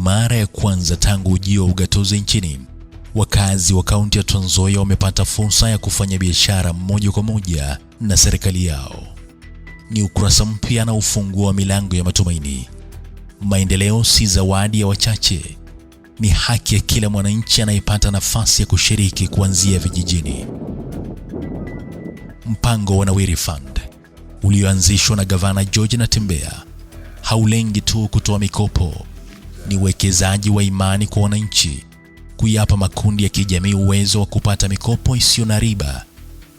mara ya kwanza tangu ujio wa ugatuzi nchini, wakazi wa kaunti ya Trans Nzoia wamepata fursa ya kufanya biashara moja kwa moja na serikali yao. Ni ukurasa mpya na ufunguo wa milango ya matumaini. Maendeleo si zawadi ya wachache, ni haki ya kila mwananchi anayepata nafasi ya kushiriki kuanzia vijijini. Mpango wa Nawiri Fund ulioanzishwa na Gavana George Natembeya haulengi tu kutoa mikopo, ni uwekezaji wa imani kwa wananchi, kuyapa makundi ya kijamii uwezo wa kupata mikopo isiyo na riba.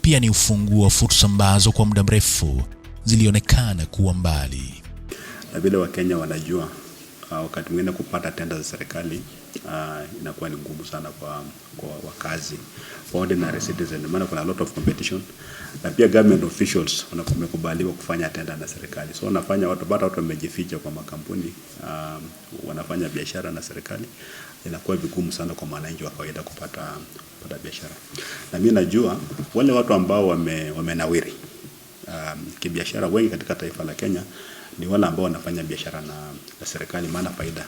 Pia ni ufunguo wa fursa ambazo kwa muda mrefu zilionekana kuwa mbali. Na vile Wakenya wanajua, wakati mwingine kupata tenda za serikali inakuwa ni ngumu sana kwa wakazi, for ordinary citizen, maana kuna a lot of competition, na pia government officials wamekubaliwa kufanya tenda na serikali. So wanafanya watu wamejificha kwa makampuni, wanafanya biashara na serikali, inakuwa vigumu sana kwa mwananchi wa kawaida kupata biashara. Na mimi najua wale watu ambao wamenawiri kibiashara wengi katika taifa la Kenya ni wale ambao wanafanya biashara na serikali, maana faida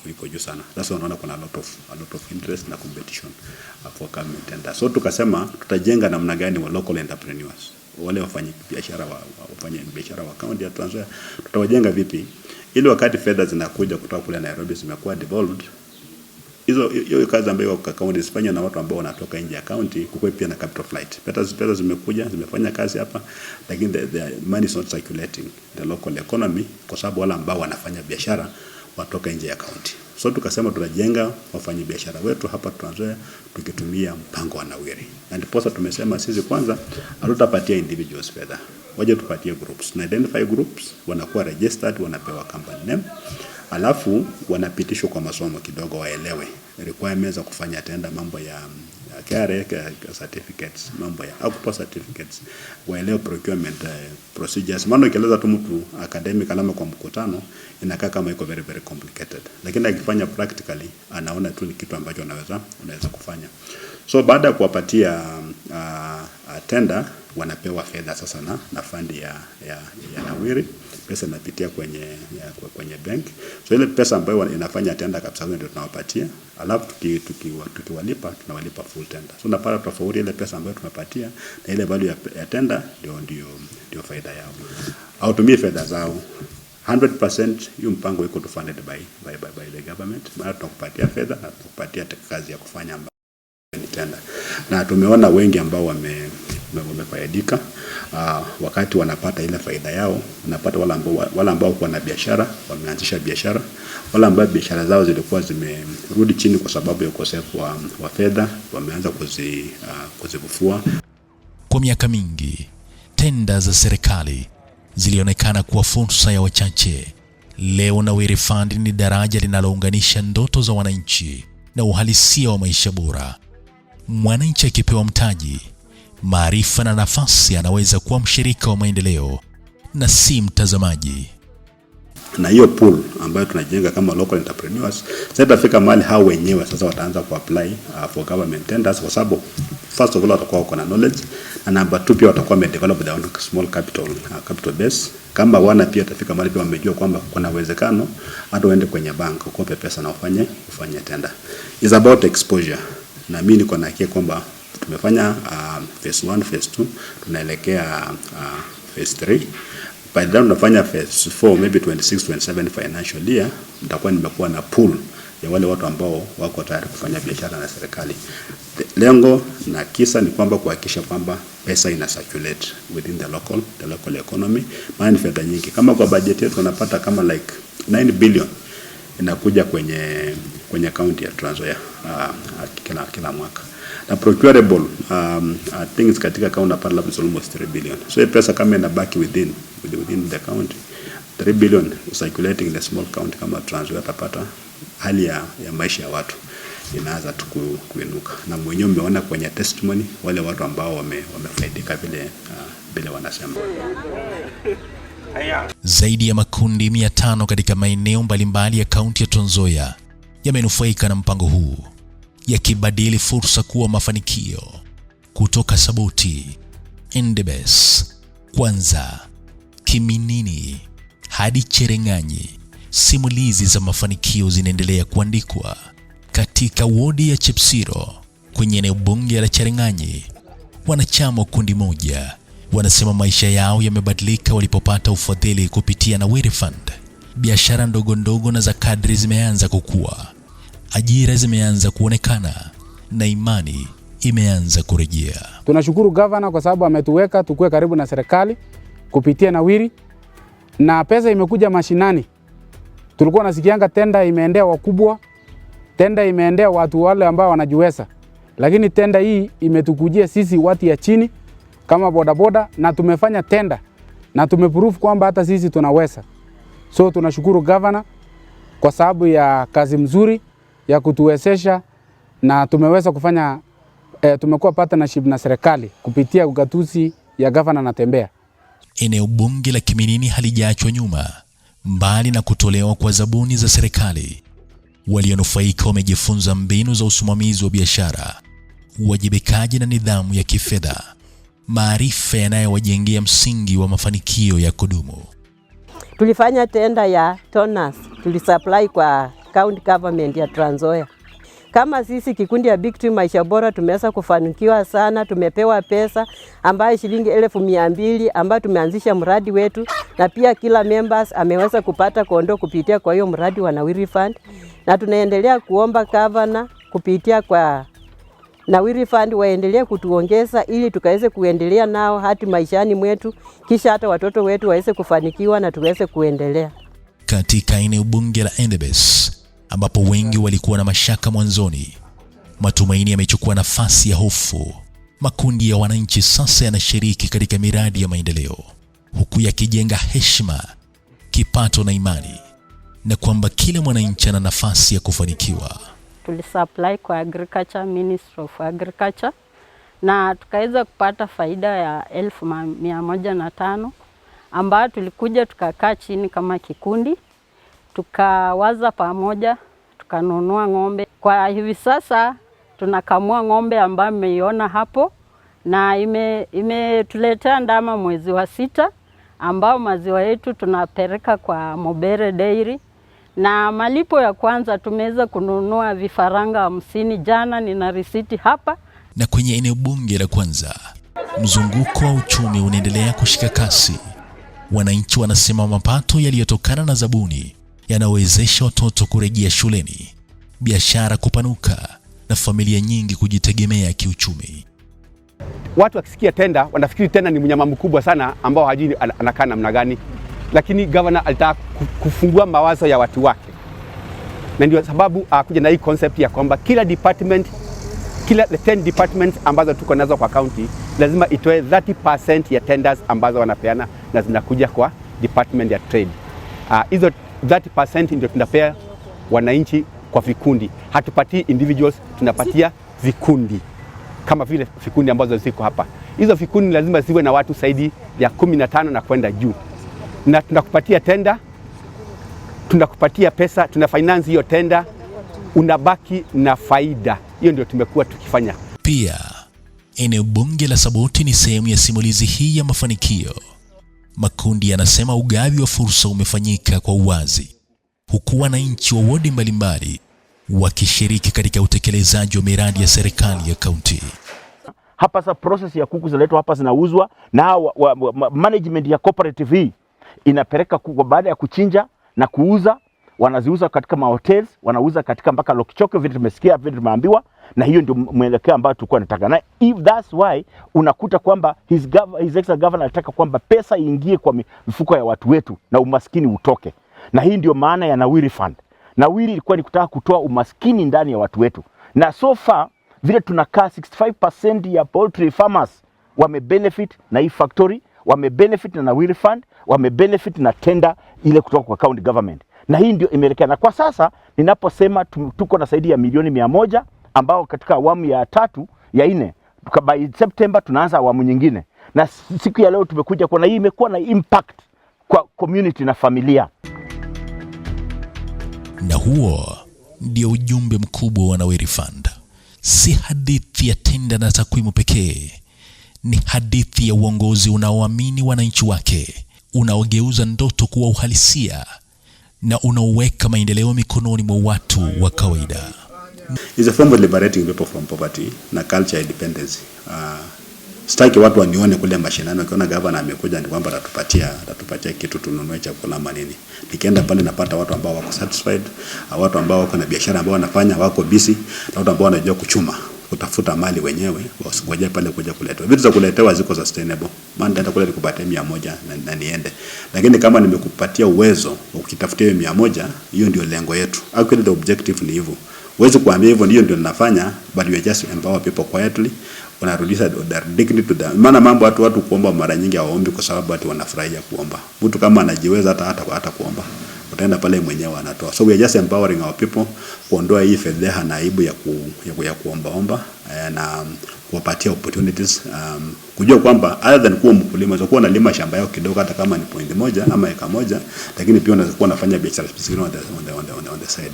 iko juu sana. Sasa unaona kuna a lot of interest na competition for government tender. So tukasema tutajenga namna gani wa local entrepreneurs, wale wafanya biashara wa county ya Trans Nzoia, tutawajenga vipi ili wakati fedha zinakuja kutoka kule Nairobi zimekuwa devolved, hiyo kazi ambayo kwa county zifanywa na watu ambao wanatoka nje ya county, kukwe pia na capital flight. Pesa zimekuja, zimefanya kazi hapa, lakini the money is not circulating the local economy kwa sababu wale ambao wanafanya biashara watoka nje ya county. So tukasema tutajenga wafanya biashara wetu hapa Trans Nzoia tukitumia mpango wa Nawiri. Na ndipo tumesema sisi kwanza hatutapatia individuals fedha, waje tupatie groups. Na identify groups, wanakuwa registered, wanapewa company name, alafu wanapitishwa kwa masomo kidogo waelewe requirements za kufanya tenda, mambo ya KRA certificates, mambo ya output certificates, waelewe procurement procedures. Maana ukieleza tu mtu academic alama kwa mkutano inakaa kama iko very very complicated, lakini akifanya practically anaona tu ni kitu ambacho unaweza kufanya. So baada ya kuwapatia tenda, wanapewa fedha sasa na fund ya Nawiri. Pesa inapitia kwenye bank. So ile pesa ambayo inafanya tenda kabisa ndio tunawapatia. Alafu tukiwalipa tunawalipa full tender. So unapata tofauti ile pesa ambayo tunapatia na ile value ya tenda ndio faida yao. Au tumie fedha zao 100%. Hiyo mpango iko funded by the government. Maana tunakupatia fedha na tunakupatia kazi ya kufanya ni tenda. Na tumeona wengi ambao wamefaidika wakati wanapata ile faida yao. Unapata wale ambao kwa na biashara wameanzisha biashara, wale ambao biashara zao zilikuwa zimerudi chini kwa sababu ya ukosefu wa fedha wameanza kuzifufua. Kwa miaka mingi tenda za serikali zilionekana kuwa fursa ya wachache. Leo Nawiri Fund ni daraja linalounganisha ndoto za wananchi na uhalisia wa maisha bora. Mwananchi akipewa mtaji, maarifa na nafasi, anaweza kuwa mshirika wa maendeleo na si mtazamaji. Na hiyo pool ambayo tunajenga kama local entrepreneurs, sasa itafika mahali hao wenyewe sasa wataanza kuapply for government tenders, kwa sababu first of all watakuwa wako na knowledge, na number 2 pia watakuwa wamedevelop their own small capital base. Kama wana pia itafika mahali pia wamejua kwamba kuna uwezekano hata uende kwenye bank ukope pesa na ufanye tender. Is about exposure. Na mimi niko na hakika kwamba tumefanya phase 1, phase 2, tunaelekea phase 3. By the time tunafanya phase 4, maybe 26-27 financial year, mtakuwa nimekuwa na pool ya wale watu ambao wako tayari kufanya biashara na serikali. Lengo na kisa ni kwamba kuhakikisha kwamba pesa ina circulate within the local economy. Maana fedha nyingi kama kwa budget yetu tunapata kama like 9 billion inakuja kwenye county ya Trans Nzoia kila mwaka. Na procurable things katika county hapa labda almost 3 billion. So pesa kama inabaki within the county 3 billion circulating in the small county kama Trans Nzoia, tapata hali ya maisha ya watu inaanza kuinuka. Na mwenyewe umeona kwenye testimony wale watu ambao wamefaidika vile wanasema. Zaidi ya makundi 500 katika maeneo mbalimbali ya kaunti ya Trans Nzoia yamenufaika na mpango huu, yakibadili fursa kuwa mafanikio. Kutoka Saboti, Endebess, Kwanza, Kiminini hadi Cherengani, simulizi za mafanikio zinaendelea kuandikwa. Katika wodi ya Chepsiro kwenye eneo bunge la Cherang'anyi, wanachama wa kundi moja wanasema maisha yao yamebadilika walipopata ufadhili kupitia Nawiri Fund. Biashara ndogo ndogo na za kadri zimeanza kukua, ajira zimeanza kuonekana na imani imeanza kurejea. Tunashukuru gavana kwa sababu ametuweka tukue karibu na serikali kupitia Nawiri, na pesa imekuja mashinani. Tulikuwa nasikianga tenda imeendea wakubwa, tenda imeendea watu wale ambao wanajiweza, lakini tenda hii imetukujia sisi watu ya chini kama bodaboda, na tumefanya tenda na tumeprove kwamba hata sisi tunaweza. So tunashukuru gavana kwa sababu ya kazi mzuri ya kutuwezesha, na tumeweza kufanya tumekuwa partnership na serikali kupitia ugatuzi ya gavana Natembeya. Eneo bunge la Kiminini halijaachwa nyuma. Mbali na kutolewa kwa zabuni za serikali, walionufaika wamejifunza mbinu za usimamizi wa biashara, uwajibikaji na nidhamu ya kifedha, maarifa yanayowajengea msingi wa mafanikio ya kudumu. Tulifanya tenda ya toners, tulisupply kwa county government ya Trans Nzoia. Kama sisi kikundi ya Big Tree Maisha Bora tumeweza kufanikiwa sana, tumepewa pesa ambayo shilingi 1200 ambayo tumeanzisha mradi wetu, na pia kila members ameweza kupata kondoo kupitia kwa hiyo mradi wa Nawiri Fund, na tunaendelea kuomba governor kupitia kwa Nawiri Fund waendelee kutuongeza ili tukaweze kuendelea nao hadi maishani mwetu, kisha hata watoto wetu waweze kufanikiwa na tuweze kuendelea. Katika eneo bunge la Endebess ambapo wengi walikuwa na mashaka mwanzoni, matumaini yamechukua nafasi ya hofu. Makundi ya wananchi sasa yanashiriki katika miradi ya maendeleo, huku yakijenga heshima, kipato na imani, na kwamba kila mwananchi ana nafasi ya kufanikiwa. Tulisupply kwa Agriculture, Ministry of Agriculture, na tukaweza kupata faida ya 1105 ambayo tulikuja tukakaa chini kama kikundi, tukawaza pamoja, tukanunua ng'ombe. Kwa hivi sasa tunakamua ng'ombe ambayo mmeiona hapo, na imetuletea ndama mwezi wa 6 ambao maziwa yetu tunapeleka kwa Mobere Dairy, na malipo ya kwanza tumeweza kununua vifaranga 50 jana, nina risiti hapa. Na kwenye eneo bunge la Kwanza, mzunguko wa uchumi unaendelea kushika kasi. Wananchi wanasema mapato yaliyotokana na zabuni yanawezesha watoto kurejea shuleni, biashara kupanuka na familia nyingi kujitegemea kiuchumi. Watu wakisikia tenda wanafikiri tenda ni mnyama mkubwa sana ambao hajui anakaa namna gani, lakini governor alitaka kufungua mawazo ya watu wake, na ndio sababu kuja na hii concept ya kwamba kila department, kila 10 departments ambazo tuko nazo kwa county lazima itoe 30% ya tenders ambazo wanapeana na zinakuja kwa department ya trade. Hizo 30% ndio tunapea wananchi kwa vikundi. Hatupatii individuals, tunapatia vikundi. Kama vile vikundi ambazo ziko hapa. Hizo vikundi lazima ziwe na watu zaidi ya 15 na kwenda juu. Na tunakupatia tenda, tunakupatia pesa, tunafinance hiyo tenda, unabaki na faida. Hiyo ndio tumekuwa tukifanya. Pia, eneo bunge la Saboti ni sehemu ya simulizi hii ya mafanikio. Makundi yanasema ugavi wa fursa umefanyika kwa uwazi, huku wananchi wa wodi mbalimbali wakishiriki katika utekelezaji wa miradi ya serikali ya kaunti. Hapa sasa process ya kuku zinaletwa hapa, zinauzwa na management ya cooperative hii inapeleka kuku baada ya kuchinja na kuuza, wanaziuza katika mahotels, wanauza katika mpaka Lokichoko, vile tumesikia, vile tumeambiwa, na hiyo ndio mwelekeo ambao tulikuwa tunataka. Na if that's why unakuta kwamba his extra governor anataka kwamba pesa iingie kwa mifuko ya watu wetu na umaskini utoke. Na hii ndio maana ya Nawiri Fund. Nawiri ilikuwa ni kutaka kutoa umaskini ndani ya watu wetu. Na so far vile tunakaa 65% ya poultry farmers wamebenefit na hii factory, wamebenefit na Nawiri Fund, wamebenefit na tender ile kutoka kwa county government. Na hii ndio imeelekea. Na kwa sasa ninaposema tuko na zaidi ya milioni 100 ambao katika awamu ya 3 ya 4 by September tunaanza awamu nyingine. Na siku ya leo tumekuja kwa, na hii imekuwa na impact kwa community na familia. Na huo ndio ujumbe mkubwa wa Nawiri Fund. Si hadithi ya tenda na takwimu pekee, ni hadithi ya uongozi unaoamini wananchi wake, unaogeuza ndoto kuwa uhalisia na unaoweka maendeleo mikononi mwa watu wa kawaida. Is a form of liberating people from poverty na culture independence. Sitaki watu wanione kule mashinani wakiona gavana amekuja ni kwamba atatupatia kitu tununue chakula manini. Nikienda pale napata watu ambao wako satisfied, watu ambao wako na biashara ambao wanafanya wako busy, na watu ambao wanajua kuchuma, kutafuta mali wenyewe, wasingoje pale kuja kuletewa. Vitu za kuletewa ziko sustainable. Maana nenda kule nikupatia 100 na niende. Lakini kama nimekupatia uwezo ukitafutia 100, hiyo ndio lengo yetu. Actually the objective ni hivyo. Huwezi kuambia hivyo ndio nafanya, but we just empower people quietly. Unarudisha dignity to them. Maana mambo watu kuomba mara nyingi hawaombi kwa sababu watu wanafurahia kuomba. Mtu kama anajiweza hata kuomba, utaenda pale mwenyewe anatoa. So we are just empowering our people, kuondoa hii fedheha na aibu ya kuomba na kuwapatia opportunities, kujua kwamba other than kuwa mkulima unaweza kuwa unalima shamba yako kidogo hata kama ni 1 ama eka 1, lakini pia unaweza kuwa unafanya biashara specific on the side.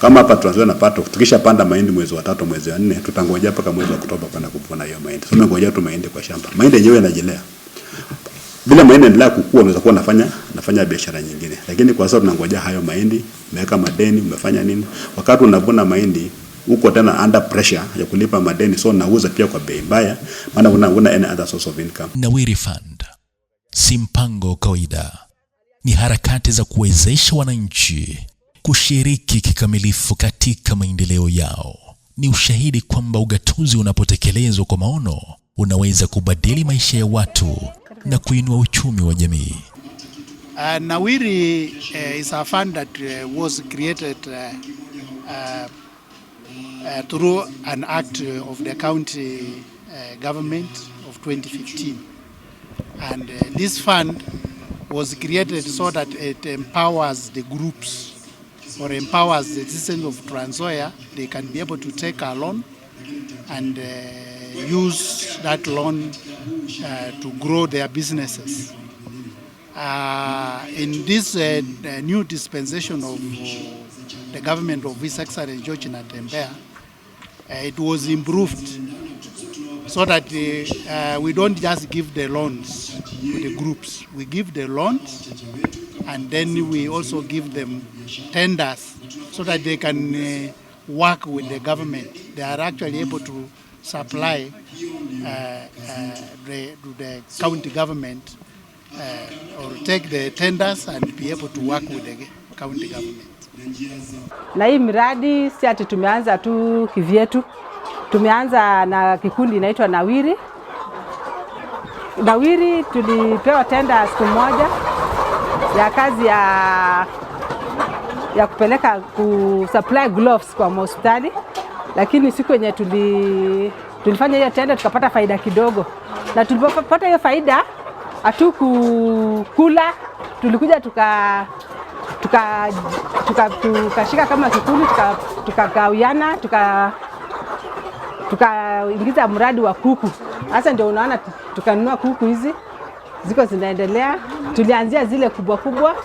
Kama hapa tunaanza napata tukishapanda mahindi mwezi wa 3 mwezi wa 4, tutangojea mpaka mwezi wa Oktoba kwenda kuvuna hiyo mahindi. So tunangojea tu mahindi kwa shamba. Mahindi yenyewe yanajilea. Bila mahindi endelea kukua unaweza kuwa nafanya biashara nyingine. Lakini kwa sasa tunangojea hayo mahindi, umeweka madeni, umefanya nini? Wakati unavuna mahindi uko tena under pressure ya kulipa madeni, so nauza pia kwa bei mbaya, maana una any other source of income. Nawiri Fund si mpango kawaida, ni harakati za kuwezesha wananchi kushiriki kikamilifu katika maendeleo yao. Ni ushahidi kwamba ugatuzi unapotekelezwa kwa maono unaweza kubadili maisha ya watu na kuinua uchumi wa jamii. Nawiri is a fund that was created through an act of the county government of 2015, and this fund was created so that it empowers the groups or empowers the citizens of Trans Nzoia. They can be able to take a loan and use that loan to grow their businesses. In this new dispensation of the government of His Excellency George Natembeya, it was improved so that we don't just give the loans to the groups. We give the loans and then we also give them tenders so that they can work with the government. They are actually able to supply the county government or take the tenders and be able to work with the county government. Na hii miradi si ati tumeanza tu kivyetu. Tumeanza na kikundi inaitwa Nawiri. Nawiri tulipewa tenda siku moja ya kazi ya kupeleka kusupply gloves kwa hospitali, lakini siku yenye tulifanya hiyo tenda tukapata faida kidogo, na tulipopata hiyo faida hatukukula, tulikuja tukashika kama kikundi, tukagawiana, tukaingiza mradi wa kuku. Sasa ndio unaona tukanunua kuku hizi, ziko zinaendelea. Tulianzia zile kubwa,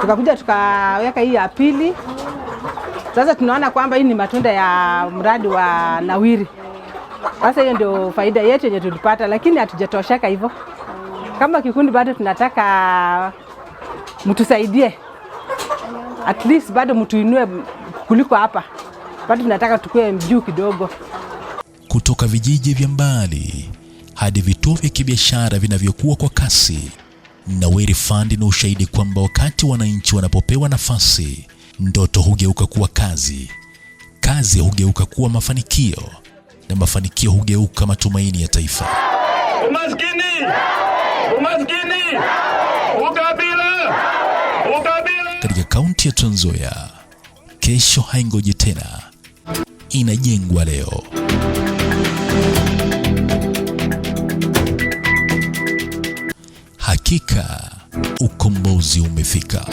tukakuja tukaweka hii ya pili. Sasa tunaona kwamba hii ni matunda ya mradi wa Nawiri. Sasa hiyo ndio faida yetu yenye tulipata, lakini hatujatosheka hivyo. Kama kikundi bado tunataka mtusaidie. At least bado mtuinue kuliko hapa. Bado tunataka tukue juu kidogo. Kutoka vijiji vya mbali hadi vituo vya kibiashara vinavyokuwa kwa kasi, Nawiri Fund ni ushahidi kwamba wakati wananchi wanapopewa nafasi, ndoto hugeuka kuwa kazi, kazi hugeuka kuwa mafanikio, na mafanikio hugeuka matumaini ya taifa. Umaskini! Ukabila! Katika kaunti ya Trans Nzoia, kesho haingoji tena, inajengwa leo. Hakika ukombozi umefika.